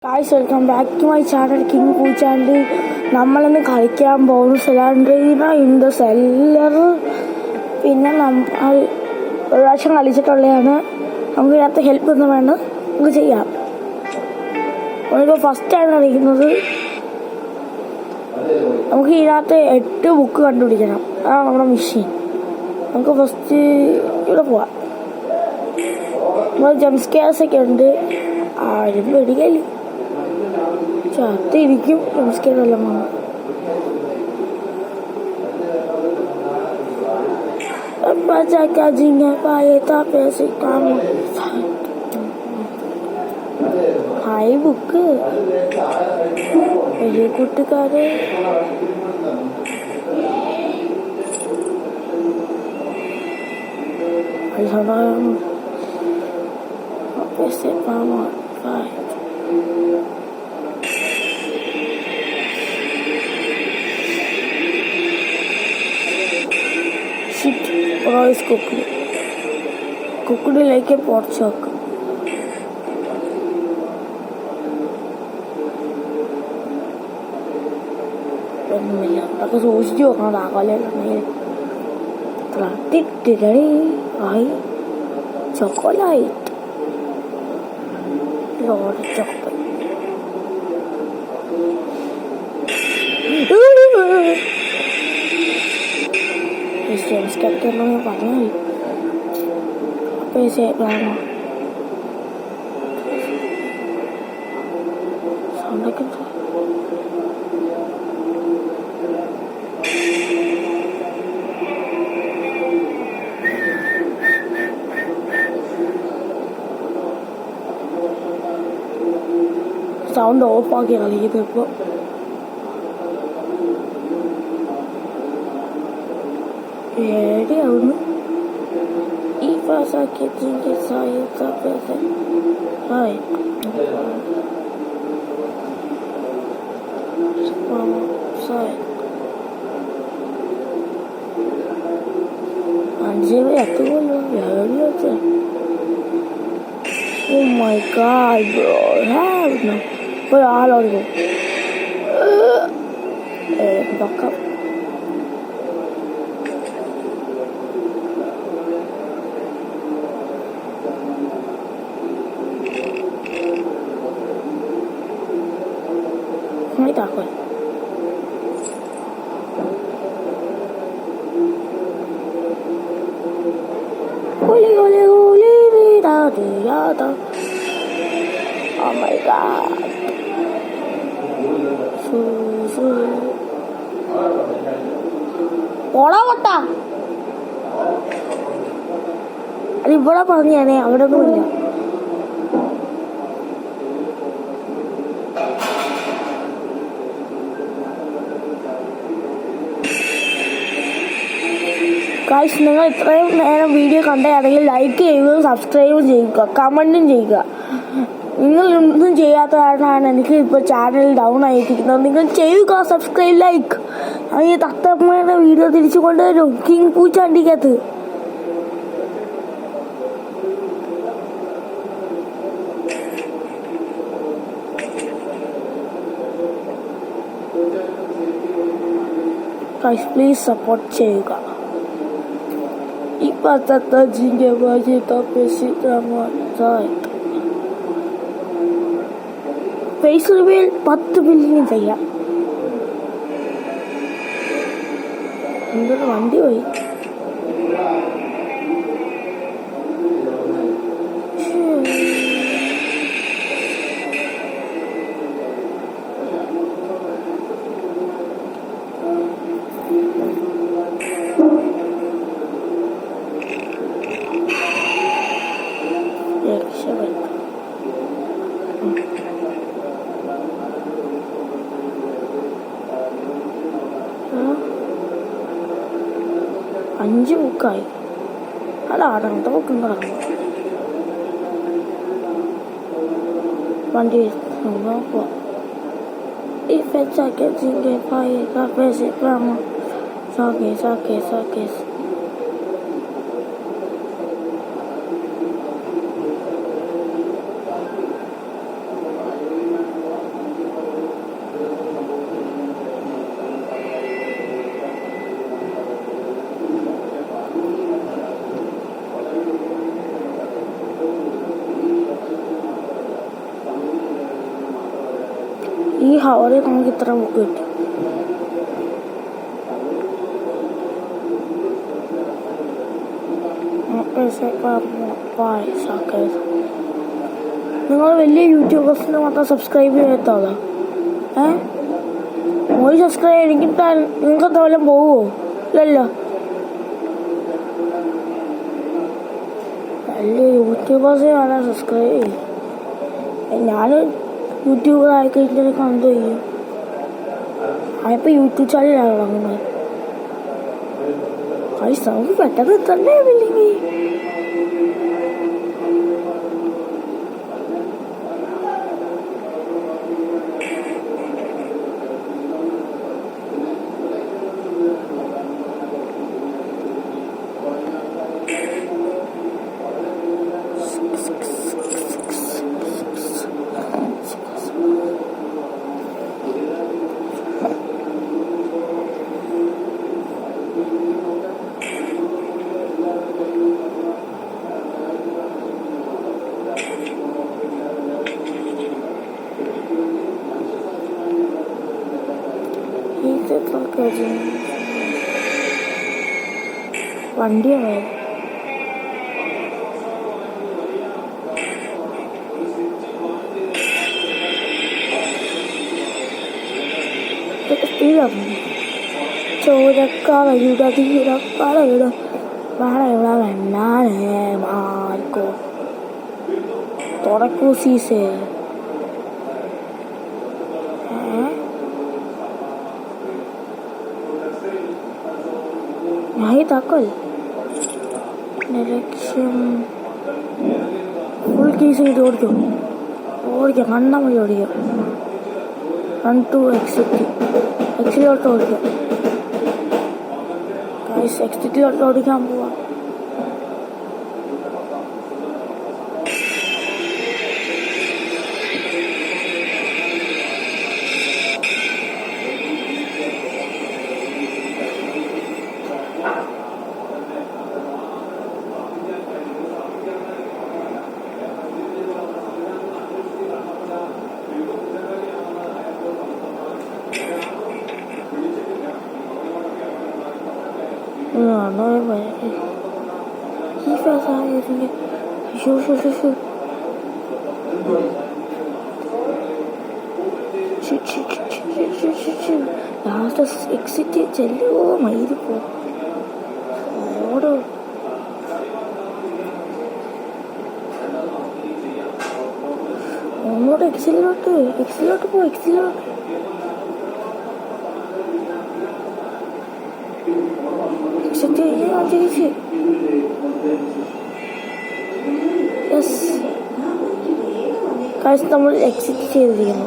Guys welcome back to my channel king പൂച്ചാണ്ട്. നമ്മളിന്ന് കളിക്കാൻ പോകുന്നു സെലാൻഡ്രീന ഇൻ ദ സെല്ലർ. പിന്നെ നമ്മൾ ഒരു പ്രാവശ്യം കളിച്ചിട്ടുള്ളതാണ്. നമുക്ക് ഇതിനകത്ത് ഹെൽപ്പ് ഒന്നും വേണ്ട, നമുക്ക് ചെയ്യാം. നമ്മളിപ്പോൾ ഫസ്റ്റാണ് കളിക്കുന്നത്. നമുക്ക് ഇതിനകത്ത് 8 ബുക്ക് കണ്ടുപിടിക്കണം. അതാണ് നമ്മുടെ മിഷൻ. നമുക്ക് ഫസ്റ്റ് ഇവിടെ പോവാം. നമ്മൾ ജംസ്കെയർസൊക്കെ ഉണ്ട്, ആരും പേടിക്കല്ലേ. ചത്തിരിക്കും ജംസ്കെയറെല്ലാം വേണം. ഹായ് ബുക്ക്, വലിയ കൂട്ടുകാരെ. Rice cooked like a pork chop. Because who's you on the collar? I chocolate. Lord chocolate. James Captain lo yang paling PC lama sound kan sound off lagi kali gitu kok. Dia udah Iva sakit tinggi saya tapi hai mama saya anjir ya tuh ya lihat. Oh my god bro, hell no. Berapa lagi backup. Mấy tạc rồi. Oh my god. ഓടാ പൊട്ടാ. അത് ഇവിടെ പറഞ്ഞാണേ, അവിടെ ഒന്നുമില്ല. Guys, നിങ്ങൾ ഇത്രയും നേരം video കണ്ടതാണെങ്കിൽ like ചെയ്യുക, സബ്സ്ക്രൈബും ചെയ്യുക, കമൻറ്റും ചെയ്യുക. നിങ്ങൾ ഒന്നും ചെയ്യാത്ത കാരണമാണ് എനിക്ക് ഇപ്പോൾ ചാനൽ ഡൗൺ ആയിരിക്കുന്നത്. നിങ്ങൾ ചെയ്യുക, സബ്സ്ക്രൈബ്, ലൈക്ക്. ഈ തത്തമ്മയുടെ വീഡിയോ തിരിച്ചു കൊണ്ടുവരും കിങ് പൂച്ചാണ്ടിക്കകത്ത്. ഗായ്സ് പ്ലീസ് സപ്പോർട്ട് ചെയ്യുക. Ipatata jinga baje tapi sitama say. Face reveal 10 billion saya. Enggak mandi oi. അഞ്ച് ബുക്കായി. അത് ആടാമത്തെ ബുക്കും കിടക്കണം. വണ്ടി നോക്കുക. ഈ ഫെച്ചാക്കി ജിങ്കെ പായ കാപ്പേസ് പ്രാമ സാക്കേ ഈ ഹവറിൽ നമുക്ക് ഇത്ര ബുക്ക് കിട്ടും. നിങ്ങൾ വലിയ യൂട്യൂബേഴ്സിന് മാത്രം സബ്സ്ക്രൈബ് ചെയ്യത്തോളാം. ഒരു സബ്സ്ക്രൈബ് എനിക്കിട്ടാൽ നിങ്ങൾക്ക് എന്തോലും പോവുമോ? ഇല്ലല്ലോ. വലിയ യൂട്യൂബേഴ്സ് വേണം സബ്സ്ക്രൈബ് ചെയ്യും. ഞാൻ യൂട്യൂബർ ആയിക്കഴിഞ്ഞിട്ട് എന്തോ ചെയ്യും? അതിപ്പോൾ യൂട്യൂബ് ചാനലാണ് തുടങ്ങുന്നത്. നമുക്ക് പെട്ടെന്ന് എത്തണ്ടേ ഇല്ലെങ്കിൽ വണ്ടിയാണ് ചോരക്കാളയുടെ തീരക്കാളയുടെ വളയുടെ വെണ്ണാനേ മാർക്കോ തുറക്കൂ sesame. Nahi takal. Direction. Full key से जोड़ दो. और क्या मन्ना में जोड़िए. Run to exit. Exit और जोड़ दो. Guys exit और जोड़ दिया हम हुआ. No, he felt like shoot. Shoot. Last exit ചെല്ലു. ഓ മയില് പോ ഓടോ. ഒന്നോട് എക്സിലോട്ട് പോ. യെസ് ഗൈസ് നമ്മൾ എക്സിറ്റ് ചെയ്തിരിക്കുന്നു.